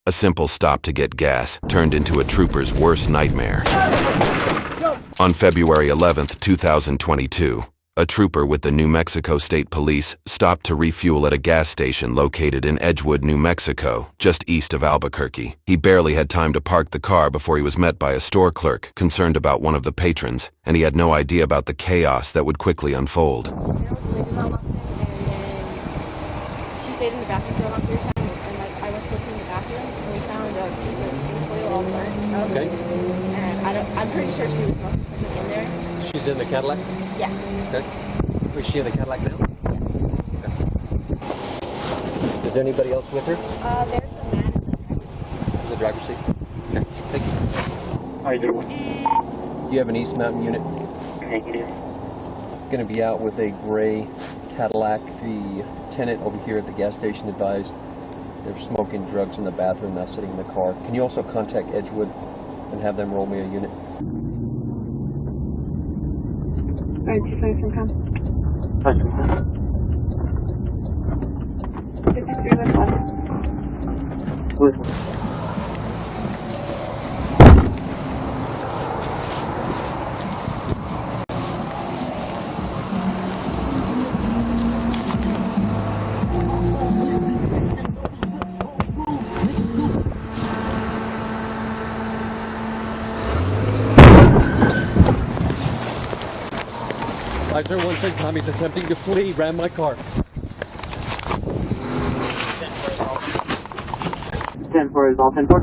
A simple stop to get gas turned into a trooper's worst nightmare. On February 11th, 2022, a trooper with the New Mexico State Police stopped to refuel at a gas station located in Edgewood, New Mexico, just east of Albuquerque. He barely had time to park the car before he was met by a store clerk concerned about one of the patrons, and he had no idea about the chaos that would quickly unfold. She stayed in the bathroom for a long period of time, and I was cooking in the bathroom, and we found a piece of tinfoil all burnt. Okay. And I'm pretty sure she was smoking something in there. She's in the Cadillac? Yeah. Okay. Is she in the Cadillac now? Yeah. Okay. Is there anybody else with her? There's a man In the driver's seat? Okay. Thank you. How you doing? You have an East Mountain unit. Negative. Going to be out with a gray Cadillac. The tenant over here at the gas station advised they're smoking drugs in the bathroom, now sitting in the car. Can you also contact Edgewood and have them roll me a unit? Alright, 257 come. 53 with one. With Five 016 Tommy's attempting to flee, ran my car. 10-4 is all 10-4.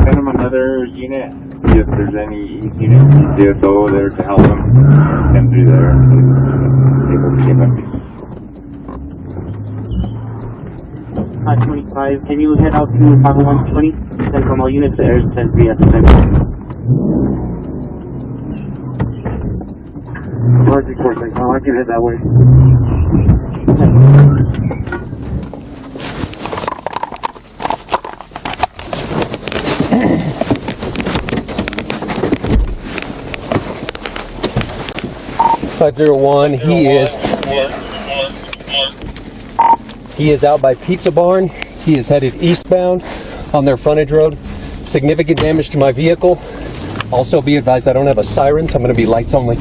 Send him another unit. See if there's any unit DSO there to help him. Send through there. Hot 25, can you head out to 50120? Send from all units to Air 10-3 at the same time. Hard to course, I can head that way. 501, he is out by Pizza Barn. He is headed eastbound on their frontage road. Significant damage to my vehicle. Also be advised I don't have a siren, so I'm going to be lights only.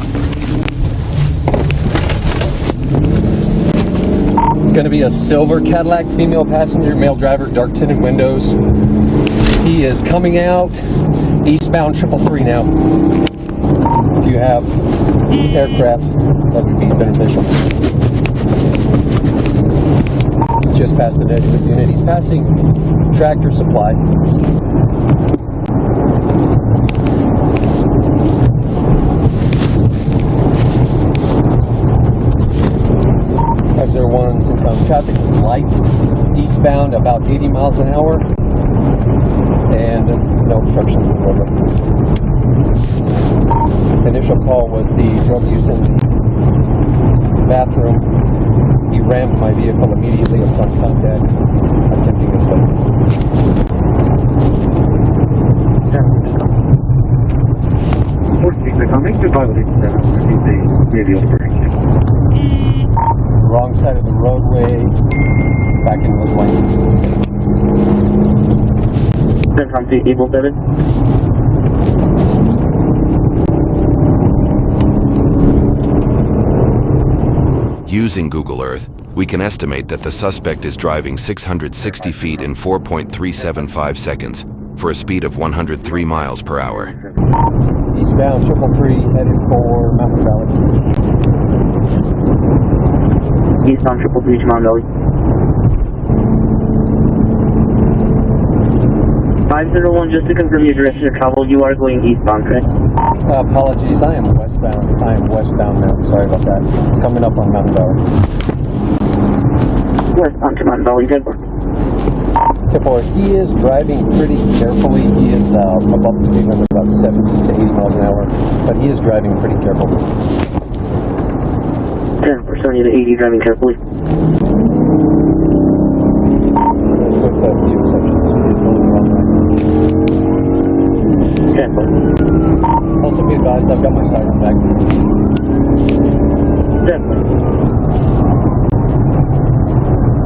It's going to be a silver Cadillac, female passenger, male driver, dark tinted windows. He is coming out eastbound 333 now. If you have aircraft, that would be beneficial. Just past the edge of the unit. He's passing Tractor Supply. Traffic is light eastbound, about 80 miles an hour, and no obstructions in the roadway. Initial call was the drug use in the bathroom. He rammed my vehicle immediately upon contact, attempting to flee. Wrong side of the roadway, back in this lane. Send from Able 7. Using Google Earth, we can estimate that the suspect is driving 660 feet in 4.375 seconds for a speed of 103 miles per hour. Eastbound 333 headed for Mountain Valley. Eastbound 333 to Mountain Valley. 501, just to confirm your direction of travel, you are going eastbound, correct? Apologies, I am westbound. I am westbound now. Sorry about that. Coming up on Mountain Valley. Westbound to Mountain Valley, 10-4. 10-4. He is driving pretty carefully. He is above the speed limit, about 70 to 80 miles an hour, but he is driving pretty carefully. 10-4, 70 to 80, driving carefully. With the intersections, he is going the wrong way. 10-4. Also be advised, I've got my siren back. 10-4.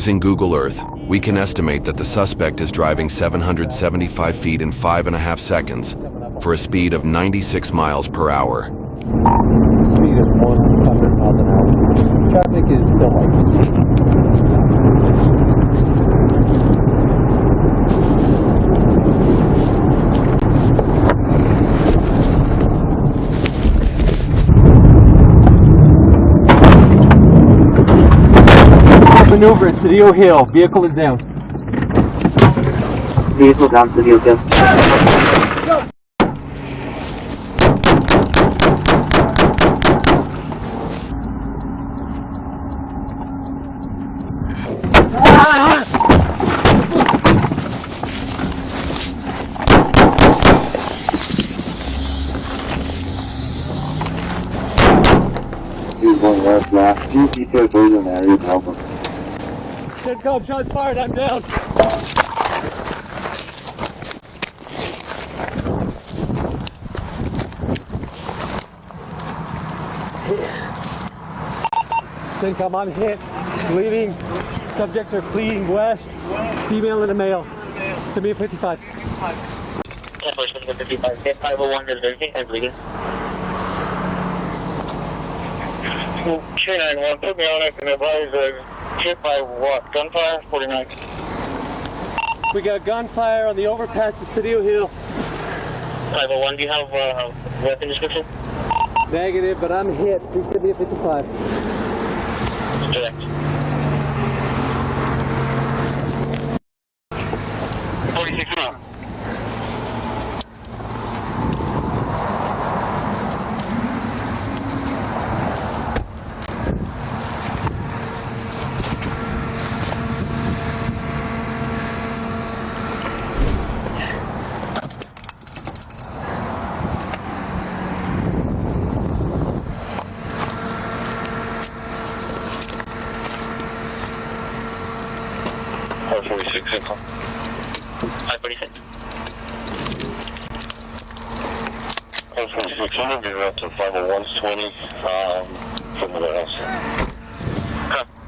Using Google Earth, we can estimate that the suspect is driving 775 feet in 5.5 seconds for a speed of 96 miles per hour. Speed of 100 miles an hour. Traffic is still light. Maneuver at Cedillo Hill. Vehicle is down. Vehicle down to the hill. He's going left last. Few details going in there. You can help him. CENTCOM, shots fired. I'm down. CENTCOM, I'm hit. Bleeding. Subjects are fleeing west. Female and a male. Send me a 55. 55. 501 is everything. I'm bleeding. 291. Put me on it and advise hit by what? Gunfire? 49. We got gunfire on the overpass to Cedillo Hill. 501, do you have weapon description? Negative, but I'm hit. Please send me a 55. Direct. 46 now. I'm going to 50120 from the house.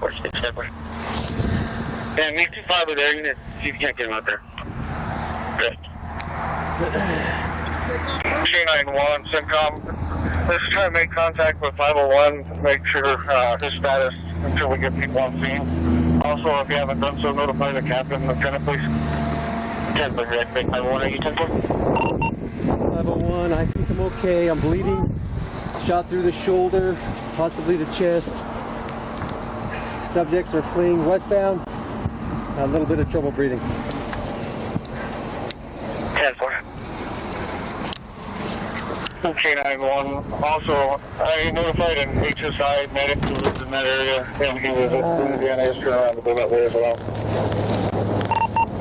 46, Edward. Yeah, make 25 over there. You can see if you can't get him out there. Good. 291, CENTCOM. Let's try to make contact with 501. Make sure his status until we get people on scene. Also, if you haven't done so, notify the captain, lieutenant, please. 10, but direct, make 501. Are you 10 -4? 501, I think I'm okay. I'm bleeding. Shot through the shoulder, possibly the chest. Subjects are fleeing westbound. A little bit of trouble breathing. 10-4. Okay, 911. Also, I notified an HSI medic who lives in that area, and he was at Louisiana history around the bullet way as well.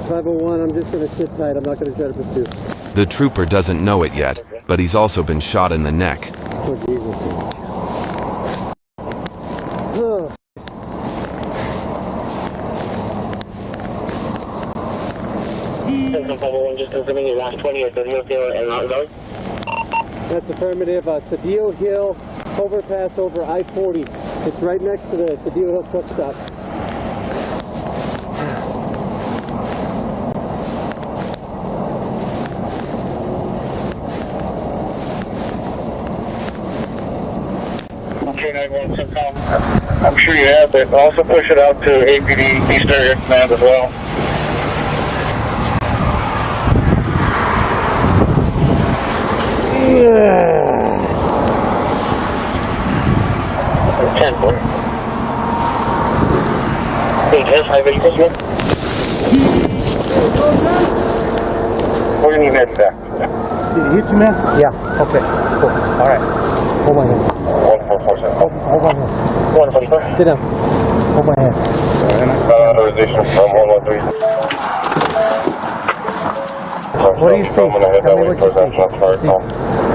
501, I'm just going to sit tight. I'm not going to try to pursue. The trooper doesn't know it yet, but he's also been shot in the neck. Oh, Jesus. Oh. Just confirming your last 20 or 30 and not going. That's affirmative. Cedillo Hill overpass over I-40. It's right next to the Cedillo Hill truck stop. Okay, 911, CENTCOM. I'm sure you have, but also push it out to APD East Area Command as well. Yeah. 10-4. Hey, Jess, hi, buddy. We're gonna need that back. Did he hit you, man? Yeah. Okay. Cool. All right. Hold my hand. 1447. Hold my hand. 144. Sit down. Hold my hand. Authorization from 113. What do you see? Tell me what you see.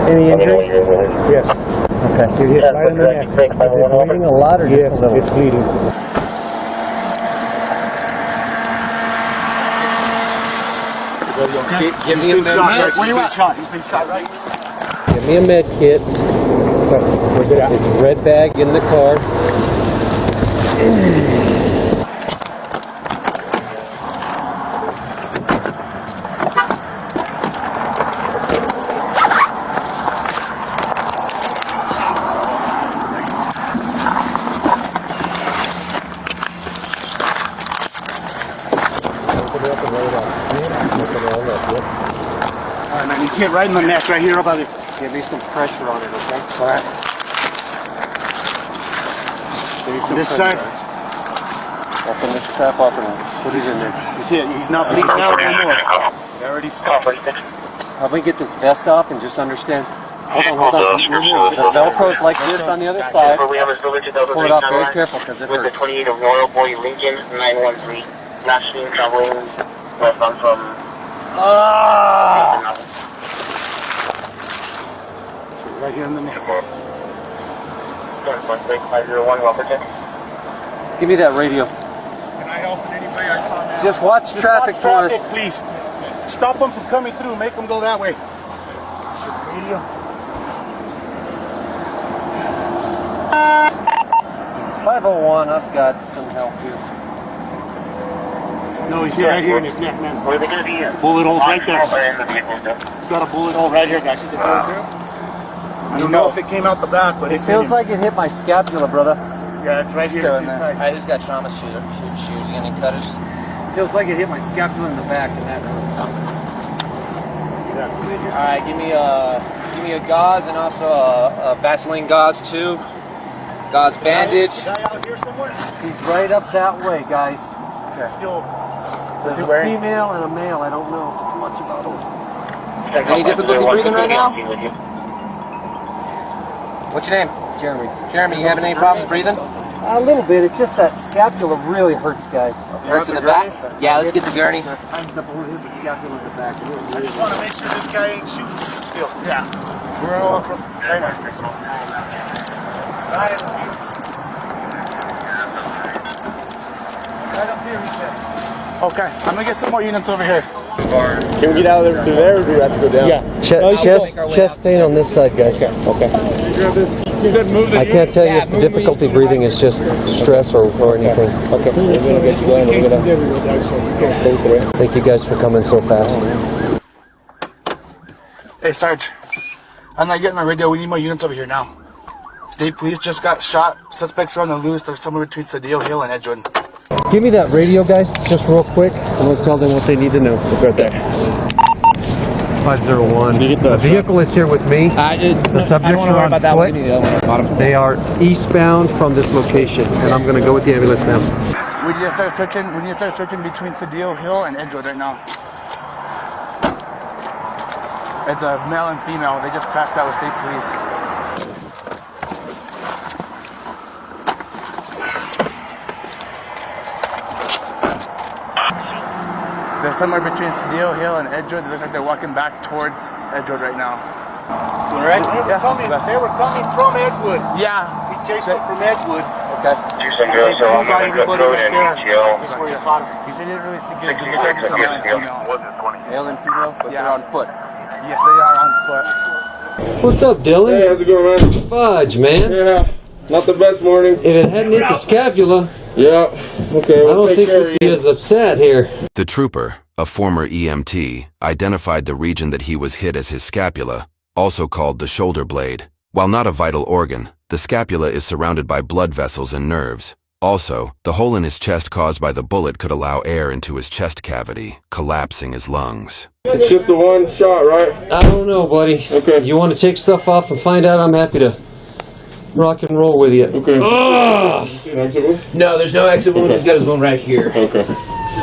Any injuries? Yes. Okay. You're hit right in the neck. Is it bleeding a lot or Yes, just a little? it's bleeding. Give me a med kit. Where you at? He's been shot, right? Give me a med kit. Where's it at? It's a red bag in the car. He's hit right in the neck, right here, buddy. Give me some pressure on it, okay? All right. On this side. Open this crap up and put it in there. You see it? He's not bleeding out anymore. He already stopped. Help me get this vest off and just understand. Hold on. The Velcro's like this on the other side. Pull it off very careful because it with the hurts. 28 of Royal Boy Lincoln 913. Not seen traveling westbound from. Right here in the neck. 501, well protected. Give me that radio. Can I help in any way? I saw that. Just watch traffic watch for traffic, us. please. Stop them from coming through. Make them go that way. Radio. 501, I've got some help here. No, he's here, right here in his neck, man. Where are they going to be here? Bullet holes right there. In the vehicles there. He's got a bullet hole right here, guys. See the bullet there? I don't know if it came out the back, but It feels like it hit my scapula, brother. yeah, it's right here. Still in It's there. inside. I just got trauma shoes. You gonna cut us? Feels like it hit my scapula in the back, and that hurts. All right, give me a gauze and also a Vaseline gauze too. Gauze bandage. Is that out here somewhere? He's right up that way, guys. Still. There's he a wearing? female and a male. I don't know much about them. Any difficulty breathing right now? What's your name? Jeremy. Jeremy, you having any problems breathing? A little bit. It's just that scapula really hurts, guys. Hurts in the back? Yeah, let's get the gurney. The bullet hit the scapula in the back. I just want to make sure this guy ain't shooting still. Yeah. We're all from. Right now. Right up here, he said. Okay, I'm gonna get some more units over here. Can we get out of there to there, or do we have to go down? Yeah. Chest pain on this side, guys. Okay. I can't tell you if the difficulty breathing is just stress or anything. Okay. We're gonna get you going. We're gonna go through it. Thank you guys for coming so fast. Hey, Sarge. I'm not getting my radio. We need more units over here now. State police just got shot. Suspects are on the loose. They're somewhere between Cedillo Hill and Edgewood. Give me that radio, guys, just real quick, and we'll tell them what they need to know. It's right there. 501. The vehicle is here with me. The subjects are on foot. They are eastbound from this location, and I'm going to go with the ambulance now. We need to start searching. We need to start searching between Cedillo Hill and Edgewood right now. It's a male and female. They just crashed out with state police. They're somewhere between Cedillo Hill and Edgewood. It looks like they're walking back towards Edgewood right now. Alright? Yeah. They were coming from Edgewood. Yeah. We chased them from Edgewood. Okay. That's where you caught them. He said he didn't really see good. He looked like it's a male and female. Male and female, but they're on foot. Yes, they are on foot. What's up, Dylan? Hey, how's it going, man? Fudge, man. Yeah, not the best morning. If it hadn't hit the scapula, Yeah. Okay. I don't think we'd be as upset here. The trooper, a former EMT, identified the region that he was hit as his scapula, also called the shoulder blade. While not a vital organ, the scapula is surrounded by blood vessels and nerves. Also, the hole in his chest caused by the bullet could allow air into his chest cavity, collapsing his lungs. It's just the one shot, right? I don't know, buddy. Okay. You want to take stuff off and find out? I'm happy to rock and roll with you. Okay. No, there's no exit wound. He's got his wound right here. Okay.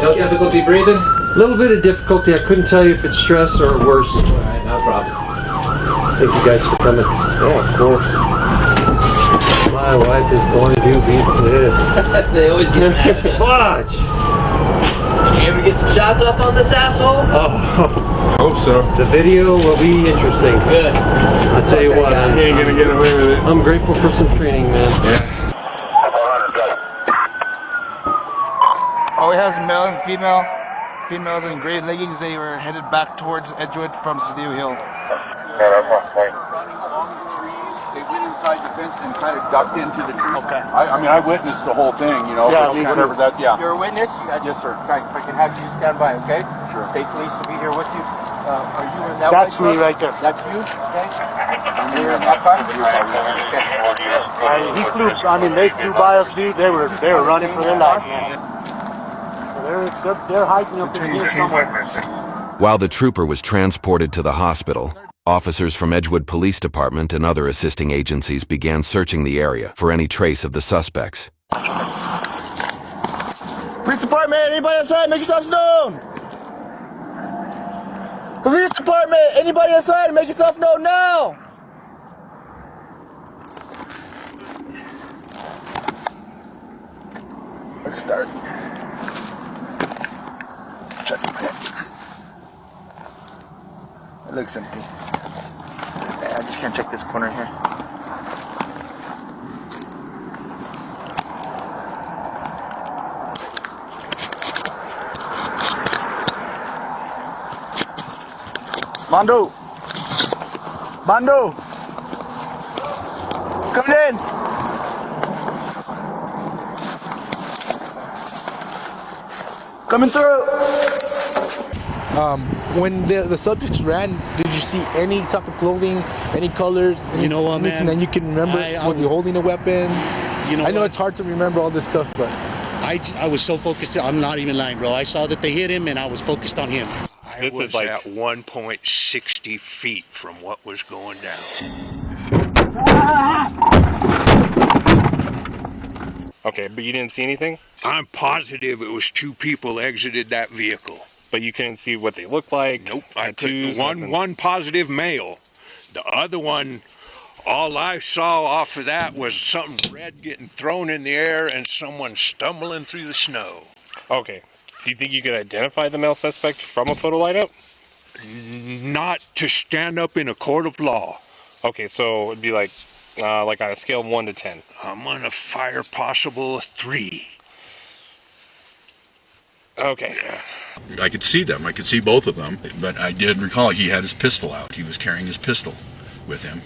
No difficulty breathing? A little bit of difficulty. I couldn't tell you if it's stress or worse. Alright, no problem. Thank you guys for coming. Yeah, of course. My wife is going to be pissed. They always get mad at us. Fudge! Did you ever get some shots off on this asshole? Oh, Hope so. the video will be interesting. Good. I'll tell you what, He ain't gonna get away with it. I'm grateful for some training, man. All we have is male and female. Females in gray leggings. They were headed back towards Edgewood from Cedillo Hill. They went inside the fence and kind of ducked into the tree. Okay. I mean, I witnessed the whole thing, you know. Yeah, but me whatever too. that, yeah. You're a witness? Yes, sir. If I can have you just stand by, okay? Sure. State police will be here with you. Are you in that That's white me truck? right there. That's you? Okay. And you're in that car? Okay. He flew. I mean, they flew by us, dude. They were running for their life, man. So they're hiding up in here somewhere. While the trooper was transported to the hospital, officers from Edgewood Police Department and other assisting agencies began searching the area for any trace of the suspects. Police department, anybody outside, make yourself known! Police department, anybody outside, make yourself known now! Let's start. Check the pit. It looks empty. I just can't check this corner here. Mondo! Mondo! Coming in! Coming through! When the subjects ran, did you see any type of clothing, any colors, You know what, anything man? that you can remember? Was he holding a weapon? You know I know what? it's hard to remember all this stuff, but I was so focused. I'm not even lying, bro. I saw that they hit him, and I was focused on him. This was like at 1.60 feet from what was going down. Okay, but you didn't see anything? I'm positive it was two people exited that vehicle. But you couldn't see what they looked like? Nope. I Tattoos, couldn't. nothing? One positive male. The other one, all I saw off of that was something red getting thrown in the air and someone stumbling through the snow. Okay. Do you think you could identify the male suspect from a photo lineup? Not to stand up in a court of law. Okay, so it'd be like on a scale of 1 to 10. I'm gonna fire possible a 3. Okay. I could see them. I could see both of them. But I did recall he had his pistol out. He was carrying his pistol with him.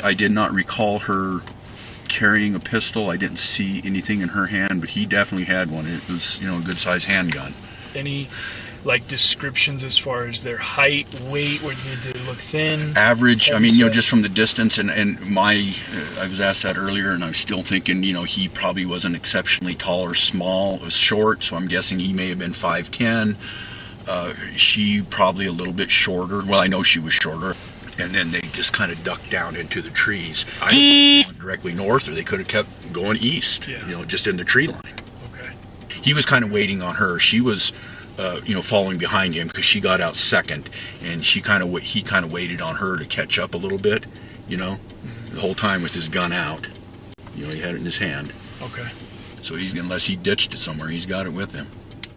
I did not recall her carrying a pistol. I didn't see anything in her hand, but he definitely had one. It was, a good-sized handgun. Any descriptions as far as their height, weight, where they look thin? Average, just from the distance, and I was asked that earlier, and I was still thinking, he probably wasn't exceptionally tall or small, was short, so I'm guessing he may have been 5'10". She probably a little bit shorter. Well, I know she was shorter. And then they just kind of ducked down into the trees. I was going directly north, or they could have kept going east, just in the tree line. Okay. He was kind of waiting on her. She was following behind him because she got out second, and he kind of waited on her to catch up a little bit, the whole time with his gun out. He had it in his hand. Okay. So unless he ditched it somewhere, he's got it with him.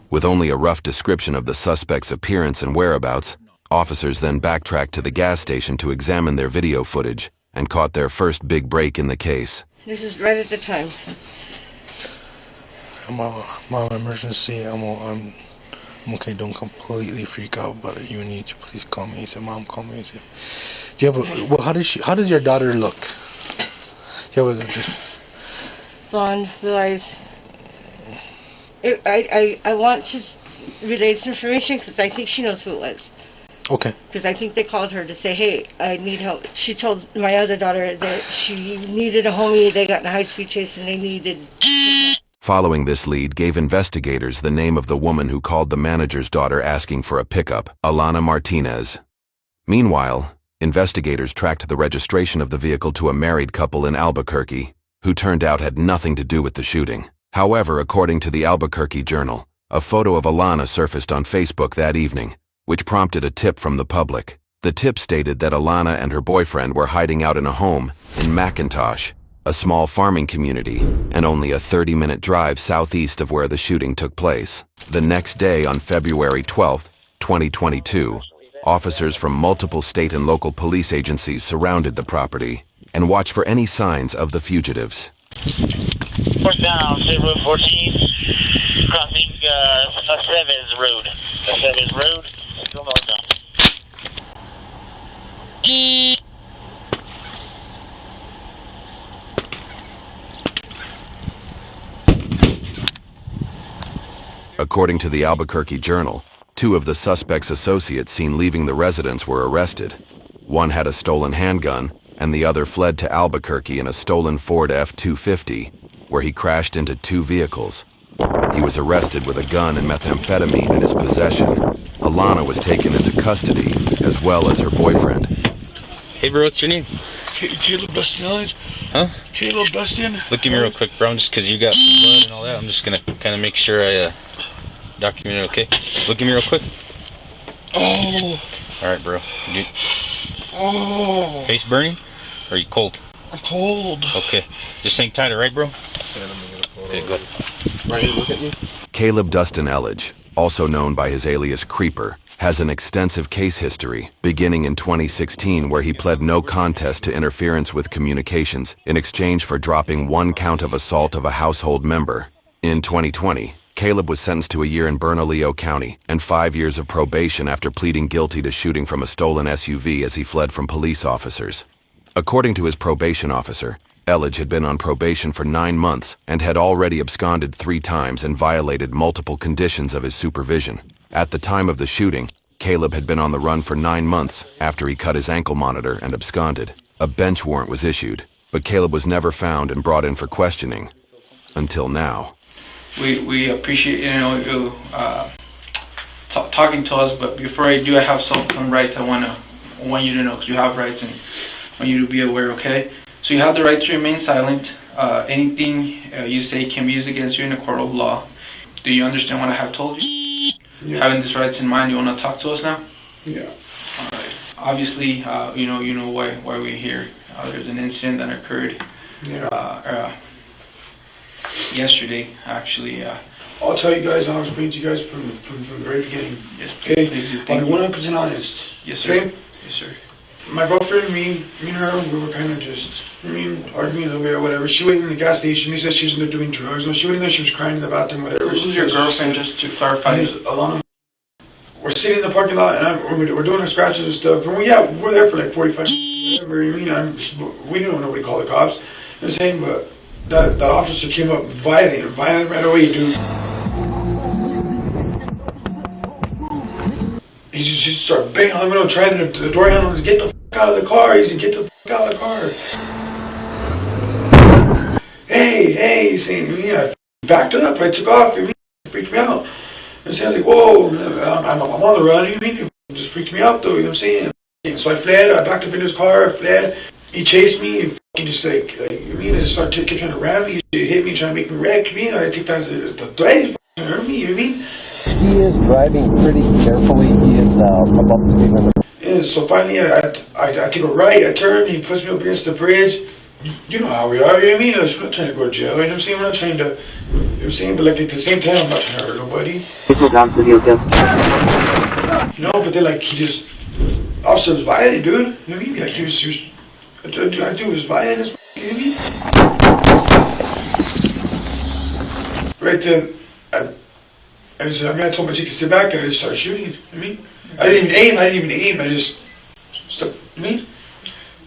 With only a rough description of the suspect's appearance and whereabouts, officers then backtracked to the gas station to examine their video footage and caught their first big break in the case. This is right at the time. Mom, emergency. I'm okay. Don't completely freak out, but you need to please call me. He said, Mom, call me. He said, do you have how does your daughter look? Blonde, blue eyes. I want to relay this information because I think she knows who it was. Okay. Because I think they called her to say, hey, I need help. She told my other daughter that she needed a homie. They got in a high-speed chase and they needed... Following this lead gave investigators the name of the woman who called the manager's daughter asking for a pickup, Alana Martinez. Meanwhile, investigators tracked the registration of the vehicle to a married couple in Albuquerque, who turned out had nothing to do with the shooting. However, according to the Albuquerque Journal, a photo of Alana surfaced on Facebook that evening, which prompted a tip from the public. The tip stated that Alana and her boyfriend were hiding out in a home in McIntosh, a small farming community, and only a 30-minute drive southeast of where the shooting took place. The next day, on February 12, 2022, officers from multiple state and local police agencies surrounded the property and watched for any signs of the fugitives. We're down, State Road 14, crossing Aceves Road. Aceves Road, still northbound. According to the Albuquerque Journal, 2 of the suspect's associates seen leaving the residence were arrested. One had a stolen handgun, and the other fled to Albuquerque in a stolen Ford F-250, where he crashed into 2 vehicles. He was arrested with a gun and methamphetamine in his possession. Alana was taken into custody, as well as her boyfriend. Hey bro, what's your name? Caleb Dustin Ellis. Huh? Caleb Dustin. Look at me real quick, bro. Just because you got blood and all that, I'm just gonna kind of make sure I document it, okay? Look at me real quick. Oh. Alright, bro. Oh. Face burning? Or are you cold? I'm cold. Okay. Just hang tight, alright, bro? Okay, go. Right here, look at me. Caleb Dustin Elledge, also known by his alias Creeper, has an extensive case history, beginning in 2016 where he pled no contest to interference with communications in exchange for dropping 1 count of assault of a household member. In 2020, Caleb was sentenced to a year in Bernalillo County and 5 years of probation after pleading guilty to shooting from a stolen SUV as he fled from police officers. According to his probation officer, Elledge had been on probation for 9 months and had already absconded 3 times and violated multiple conditions of his supervision. At the time of the shooting, Caleb had been on the run for 9 months after he cut his ankle monitor and absconded. A bench warrant was issued, but Caleb was never found and brought in for questioning. Until now. We appreciate you talking to us, but before I do, I have some rights I want you to know, because you have rights and I want you to be aware, okay? So you have the right to remain silent. Anything you say can be used against you in a court of law. Do you understand what I have told you? Yeah. Having these rights in mind, you want to talk to us now? Yeah. All right. Obviously, you know why we're here. There's an incident that occurred yesterday, actually. I'll tell you guys, I'll explain to you guys from the very beginning. Yes. Okay? I'll be 100% honest. Yes, sir. Okay? Yes, sir. My girlfriend, me and her, we were kind of just, arguing a little bit or whatever. She went in the gas station. He said she was in there doing drugs. No, she went in there, she was crying in the bathroom, whatever. Who's your girlfriend, just to clarify? Alana. We're sitting in the parking lot, and we're doing our scratches and stuff. And we're there for like 45 minutes, whatever. We didn't know nobody called the cops. You know what I'm saying? But that officer came up violent right away, dude. He just started banging on the window, trying the door handle to get the fuck out of the car. He said, get the fuck out of the car. Hey, he's saying, I backed up, I took off, it freaked me out. And so I was like, whoa, I'm on the run, you mean? It just freaked me out though, you know what I'm saying? So I fled, I backed up in his car, I fled. He chased me and fucking just he just started kept trying to ram me. He hit me, trying to make me wreck, I think that's the threat, he fucking hurt me, you know what I mean? He is driving pretty carefully. He is above the speed limit. Yeah, so finally I take a right, I turn, he puts me up against the bridge. You know how we are, you know what I mean? We're not trying to go to jail, you know what I'm saying? We're not trying to, you know what I'm saying? But like at the same time, I'm not trying to hurt nobody. You know, but then he just, officer was violent, dude. You know what I mean? Like he was I do was violent as you know what I mean? Right then, I told my chick to sit back and I just started shooting. I mean, I didn't even aim. I just stuck. I mean,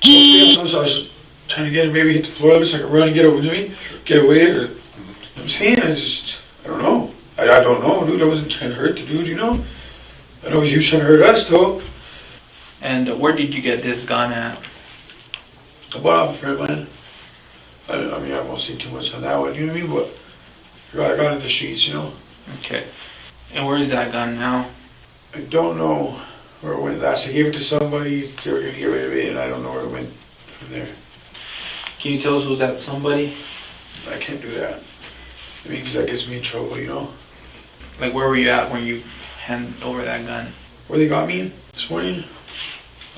so I was trying to get him, maybe hit the floor so I could run and get away. You know what I mean? Get away. Or, you know what I'm saying? I don't know. I don't know, dude. I wasn't trying to hurt the dude, you know? I know he was trying to hurt us, though. And where did you get this gun at? I bought off of Fairland. I won't say too much on that one, you know what I mean? But I got in the streets, you know? Okay. And where is that gun now? I don't know where it went last. I gave it to somebody. They were going to get rid of it, and I don't know where it went from there. Can you tell us who's that somebody? I can't do that. I mean, because that gets me in trouble, you know? Like, where were you at when you handed over that gun? Where they got me this morning?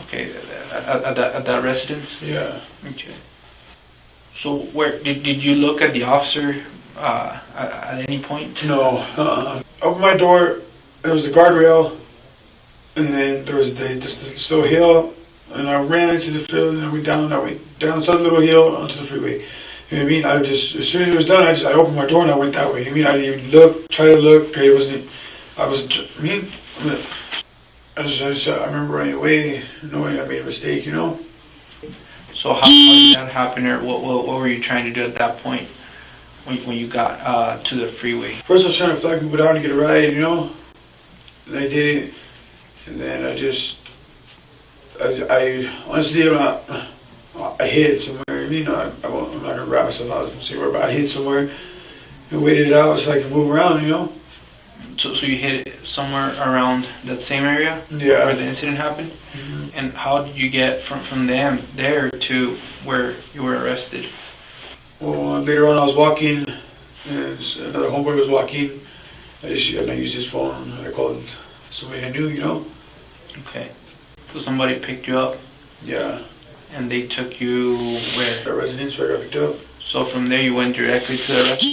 Okay, at that residence? Yeah. Okay. So, where did you look at the officer at any point? No. Opened my door, there was the guardrail, and then there was this little hill, and I ran into the field, and I went down this other little hill onto the freeway. You know what I mean? I just, as soon as it was done, I opened my door and I went that way. I mean, I didn't even try to look. I remember running away, knowing I made a mistake, you know? So how did that happen, or what were you trying to do at that point when you got to the freeway? First I was trying to flag people down to get a ride, you know? And I did it, and then I honestly, I hid somewhere, you know, I'm not going to wrap myself out and say where, but I hid somewhere and waited it out so I could move around, you know? So you hit it somewhere around that same area Yeah. where the incident happened? And how did you get from them there to where you were arrested? Well, later on I was walking, and another homeboy was walking. I used his phone. I called somebody I knew, you know. Okay. So somebody picked you up? Yeah. And they took you where? The residence where I got picked up. So from there you went directly to the arrest?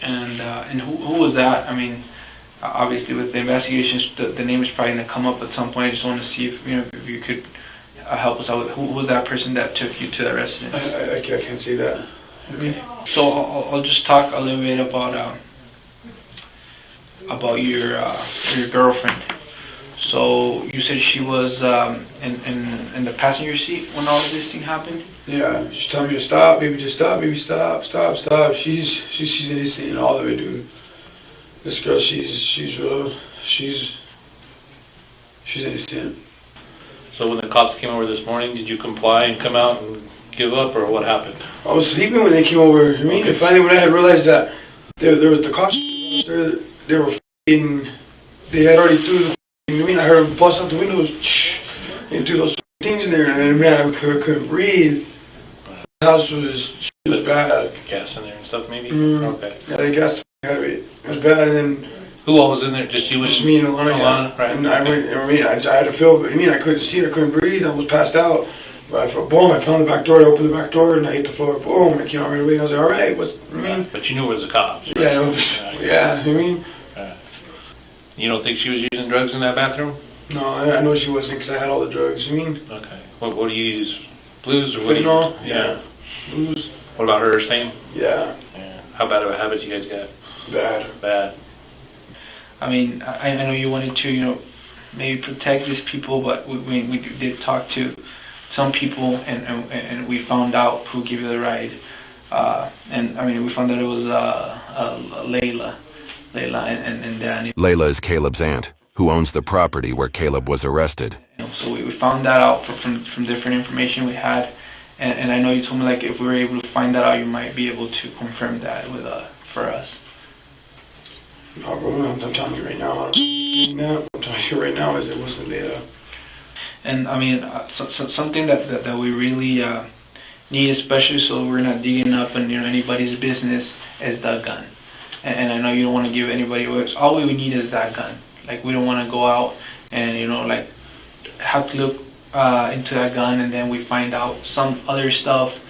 And who was that? I mean, obviously with the investigations, the name is probably going to come up at some point. I just want to see if if you could help us out with who was that person that took you to the residence? I can't say that. I mean, so I'll just talk a little bit about your girlfriend. So you said she was in the passenger seat when all of this thing happened? Yeah, she's telling me to stop, baby, just stop, baby, stop. She's innocent in all of it, dude. This girl, she's innocent. So when the cops came over this morning, did you comply and come out and give up, or what happened? I was sleeping when they came over. I mean, finally when I had realized that there was the cops, they were f***ing, they had already threw the I mean, I heard them bust out the windows and do those things in there, and man, I couldn't breathe. The house was bad. Gas in there and stuff, maybe? Okay. Yeah, the gas had it. It was bad, and then... Who all was in there? Just you and... Just me and Alana. Alana, right. And I went, I had to feel, I couldn't see, I couldn't breathe, I almost passed out. But I felt, boom, I found the back door, I opened the back door, and I hit the floor, boom, I came out right away, and I was like, alright, But you knew it was the cops. Right? Yeah, You don't think she was using drugs in that bathroom? No, I know she wasn't, because I had all the drugs, Okay. What do you use? Blues or what? Fentanyl? Yeah. Blues. What about her? Same? Yeah. How bad of a habit you guys got? Bad. I mean, I know you wanted to, maybe protect these people, but we did talk to some people, and we found out who gave you the ride. And I mean, we found out it was Layla and Danny. Layla is Caleb's aunt, who owns the property where Caleb was arrested. So we found that out from different information we had, and I know you told me like if we were able to find that out, you might be able to confirm that with for us. No, bro, I'm telling you right now. I'm telling you right now, it wasn't Layla. And I mean, something that we really need, especially so we're not digging up in anybody's business, is that gun. And I know you don't want to give anybody away. So all we need is that gun. Like, we don't want to go out and have to look into that gun, and then we find out some other stuff.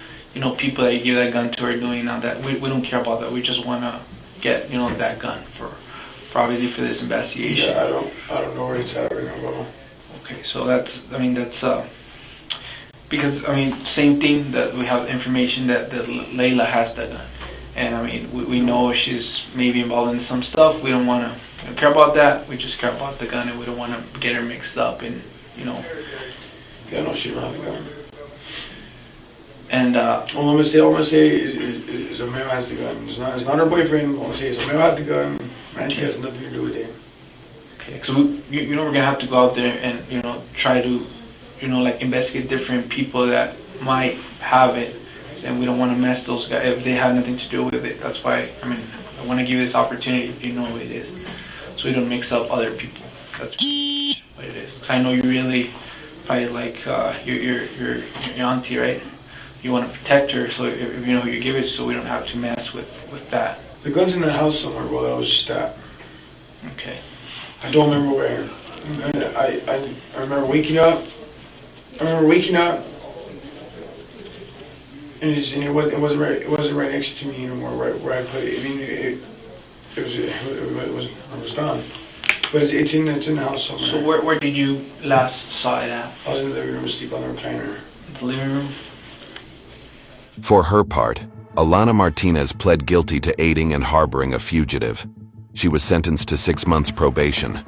People that you give that gun to are doing all that. We don't care about that. We just want to get that gun for this investigation. Yeah, I don't know where it's at right now, bro. Okay, so that's because same thing that we have information that Layla has that gun, and I mean we know she's maybe involved in some stuff. We don't want to care about that. We just care about the gun, and we don't want to get her mixed up in Yeah, no, she don't have the gun. And all I'm gonna say is a male has the gun. It's not her boyfriend. I'm gonna say it's a male has the gun. Randy has nothing to do with it. Okay, because we're gonna have to go out there and try to investigate different people that might have it, and we don't want to mess those guys if they have nothing to do with it. That's why I want to give you this opportunity if you know what it is, so we don't mix up other people. That's what it is. Because I know you really fight like your auntie, right? You want to protect her, so if you know who you give it, so we don't have to mess with that. The gun's in that house somewhere, bro. That was just that. Okay. I don't remember where. I remember waking up. And it wasn't right next to me anymore. Right where I put it. I mean, it was gone. But it's in the house somewhere. So where did you last saw it at? I was in the living room asleep on the recliner. The living room. For her part, Alana Martinez pled guilty to aiding and harboring a fugitive. She was sentenced to 6 months probation.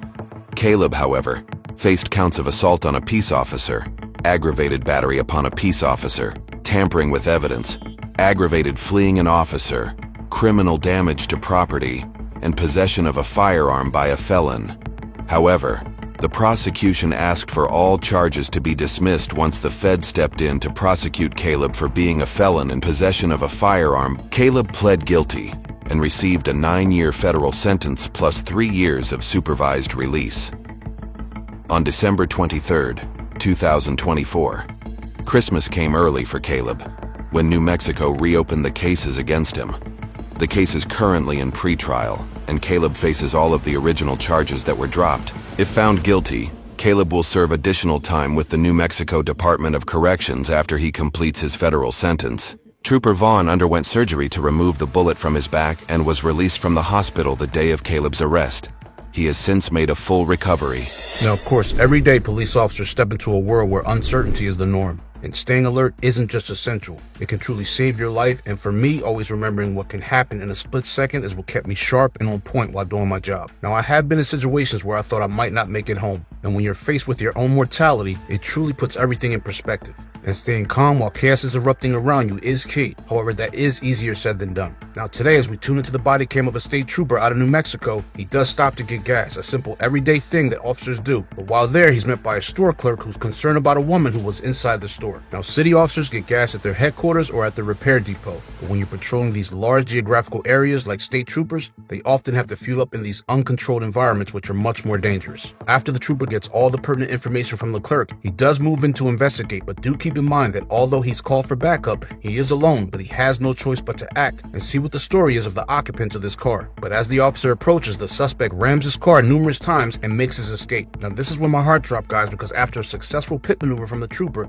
Caleb, however, faced counts of assault on a peace officer, aggravated battery upon a peace officer, tampering with evidence, aggravated fleeing an officer, criminal damage to property, and possession of a firearm by a felon. However, the prosecution asked for all charges to be dismissed once the feds stepped in to prosecute Caleb for being a felon in possession of a firearm. Caleb pled guilty, and received a 9-year federal sentence plus 3 years of supervised release. On December 23, 2024, Christmas came early for Caleb, when New Mexico reopened the cases against him. The case is currently in pretrial, and Caleb faces all of the original charges that were dropped. If found guilty, Caleb will serve additional time with the New Mexico Department of Corrections after he completes his federal sentence. Trooper Vaughn underwent surgery to remove the bullet from his back and was released from the hospital the day of Caleb's arrest. He has since made a full recovery. Now, of course, every day police officers step into a world where uncertainty is the norm. And staying alert isn't just essential. It can truly save your life, and for me, always remembering what can happen in a split second is what kept me sharp and on point while doing my job. Now, I have been in situations where I thought I might not make it home, and when you're faced with your own mortality, it truly puts everything in perspective. And staying calm while chaos is erupting around you is key. However, that is easier said than done. Now today, as we tune into the body cam of a state trooper out of New Mexico, he does stop to get gas, a simple everyday thing that officers do. But while there, he's met by a store clerk who's concerned about a woman who was inside the store. Now, city officers get gas at their headquarters or at the repair depot. But when you're patrolling these large geographical areas like state troopers, they often have to fuel up in these uncontrolled environments, which are much more dangerous. After the trooper gets all the pertinent information from the clerk, he does move in to investigate, but do keep in mind that although he's called for backup, he is alone, but he has no choice but to act and see what the story is of the occupants of this car. But as the officer approaches, the suspect rams his car numerous times and makes his escape. Now this is when my heart dropped, guys, because after a successful pit maneuver from the trooper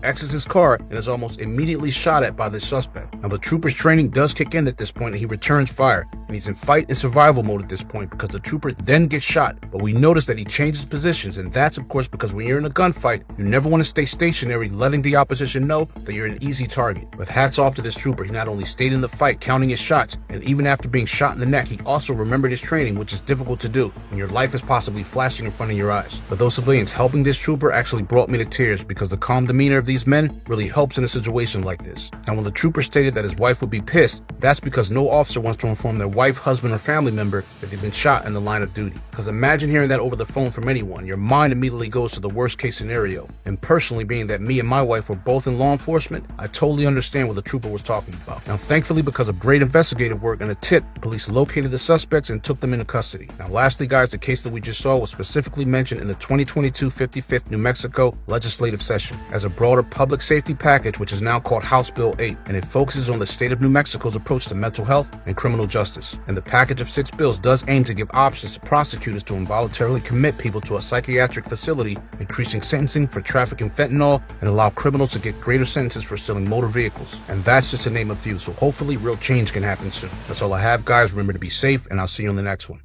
exits his car and is almost immediately shot at by the suspect. Now the trooper's training does kick in at this point, and he returns fire, and he's in fight and survival mode at this point because the trooper then gets shot. But we notice that he changes positions, and that's of course because when you're in a gunfight, you never want to stay stationary, letting the opposition know that you're an easy target. But hats off to this trooper. He not only stayed in the fight, counting his shots, and even after being shot in the neck, he also remembered his training, which is difficult to do when your life is possibly flashing in front of your eyes. But those civilians helping this trooper actually brought me to tears because the calm demeanor of these men really helps in a situation like this. And when the trooper stated that his wife would be pissed, that's because no officer wants to inform their wife, husband, or family member that they've been shot in the line of duty. Because imagine hearing that over the phone from anyone. Your mind immediately goes to the worst case scenario. And personally, being that me and my wife were both in law enforcement, I totally understand what the trooper was talking about. Now, thankfully, because of great investigative work and a tip, police located the suspects and took them into custody. Now, lastly, guys, the case that we just saw was specifically mentioned in the 2022 55th New Mexico legislative session as a broader public safety package, which is now called House Bill 8, and it focuses on the state of New Mexico's approach to mental health and criminal justice. And the package of 6 bills does aim to give options to prosecutors to involuntarily commit people to a psychiatric facility, increasing sentencing for trafficking fentanyl, and allow criminals to get greater sentences for stealing motor vehicles. And that's just to name a few, so hopefully real change can happen soon. That's all I have, guys. Remember to be safe, and I'll see you on the next one.